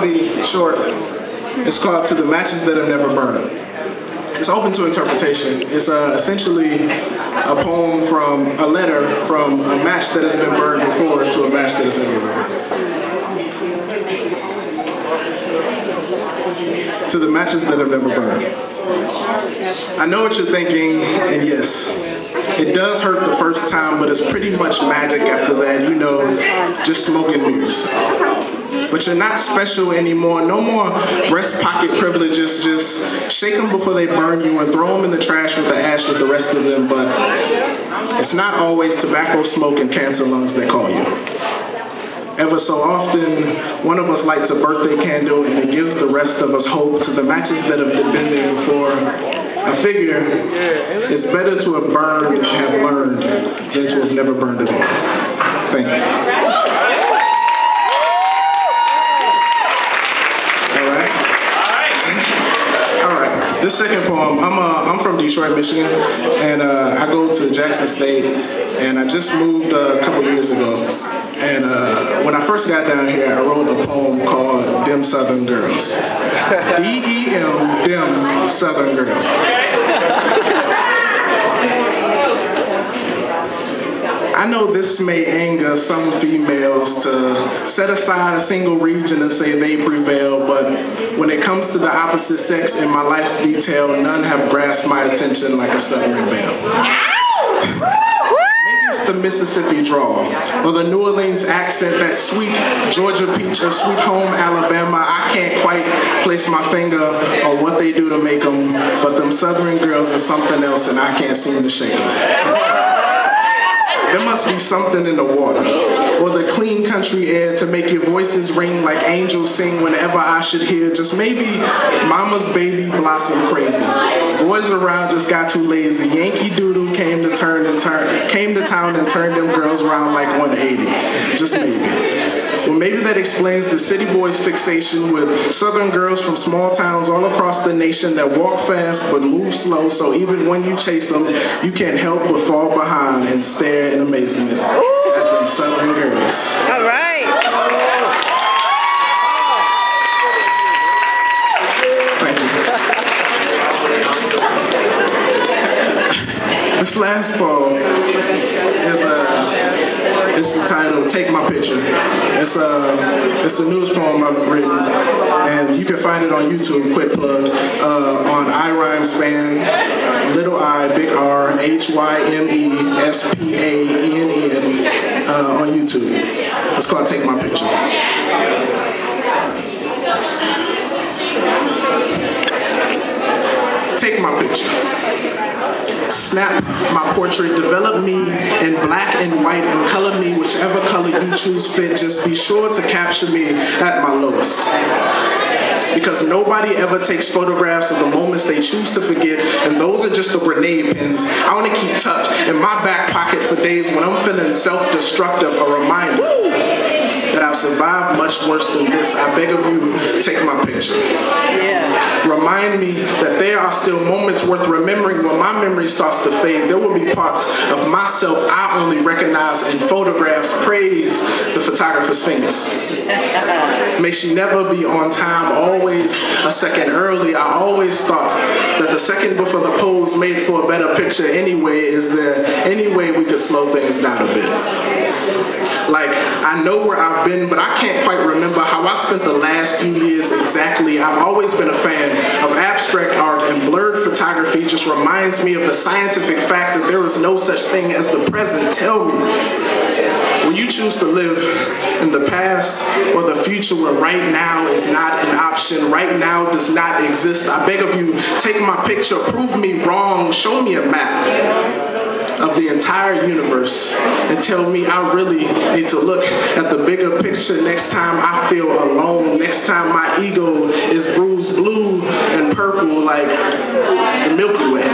to be short. It's called To the Matches That Have Never Burned. It's open to interpretation. It's essentially a poem from a letter from a match that has been burned before to a match that has never burned. To the matches that have never burned. I know what you're thinking, and yes, it does hurt the first time, but it's pretty much magic after that, you know, just smoke and mirrors. But you're not special anymore. No more breast pocket privileges. Just shake them before they burn you and throw them in the trash with the ash with the rest of them. But it's not always tobacco smoke and cancer lungs that call you. Ever so often, one of us lights a birthday candle and it gives the rest of us hope. To the matches that have been bending before, I figure it's better to have burned and have learned than to have never burned at all. Thank you. This second poem, I'm from Detroit, Michigan, and I go to Jackson State, and I just moved a couple years ago. And when I first got down here, I wrote a poem called Dem Southern Girls. D-E-M, Dem Southern Girls. I know this may anger some females to set aside a single region and say they prevail, but when it comes to the opposite sex in my life's detail, none have grasped my attention like a Southern belle. Maybe it's the Mississippi drawl, or the New Orleans accent, that sweet Georgia peach or sweet home Alabama. I can't quite place my finger on what they do to make them, but them Southern girls are something else and I can't seem to shake them. There must be something in the water, or the clean country air to make your voices ring like angels sing whenever I should hear. Just maybe mama's baby blossom crazy. Boys around just got too lazy. Yankee Doodle came to town and turned them girls around like 180. Just maybe. Well, maybe that explains the city boys' fixation with Southern girls from small towns all across the nation that walk fast but move slow, so even when you chase them, you can't help but fall behind and stare in amazement at them Southern girls. All right. Thank you. This last poem is entitled Take My Picture. It's a news poem I've written, and you can find it on YouTube, quick plug, on iRhyme Spann, little I, big R, HYMESPANN, on YouTube. It's called Take My Picture. Take my picture. Snap my portrait, develop me in black and white and color me whichever color you choose fit. Just be sure to capture me at my lowest. Because nobody ever takes photographs of the moments they choose to forget, and those are just the grenade pins I want to keep tucked in my back pocket for days when I'm feeling self-destructive. A reminder that I've survived much worse than this. I beg of you, take my picture. Yeah. Remind me that there are still moments worth remembering when my memory starts to fade. There will be parts of myself I only recognize in photographs. Praise the photographer's fingers. May she never be on time, always a second early. I always thought that the second before the pose made for a better picture anyway. Is there any way we could slow things down a bit? Like, I know where I've been, but I can't quite remember how I spent the last few years exactly. I've always been a fan of abstract art, and blurred photography just reminds me of the scientific fact that there is no such thing as the present. Tell me, will you choose to live in the past or the future where right now is not an option, right now does not exist? I beg of you, take my picture, prove me wrong, show me a map of the entire universe and tell me I really need to look at the bigger picture next time I feel alone, next time my ego is bruised blue and purple like the Milky Way.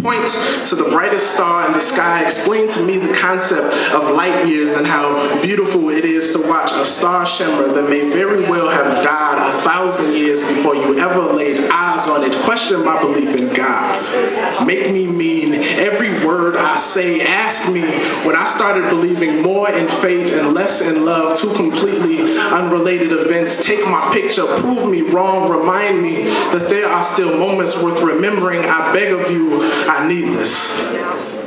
Point to the brightest star in the sky. Explain to me the concept of light years and how beautiful it is to watch a star shimmer that may very well have died 1,000 years before you ever laid eyes on it. Question my belief in God. Make me mean every word I say. Ask me When I started believing more in faith and less in love, two completely unrelated events. Take my picture, prove me wrong, remind me that there are still moments worth remembering. I beg of you, I need this.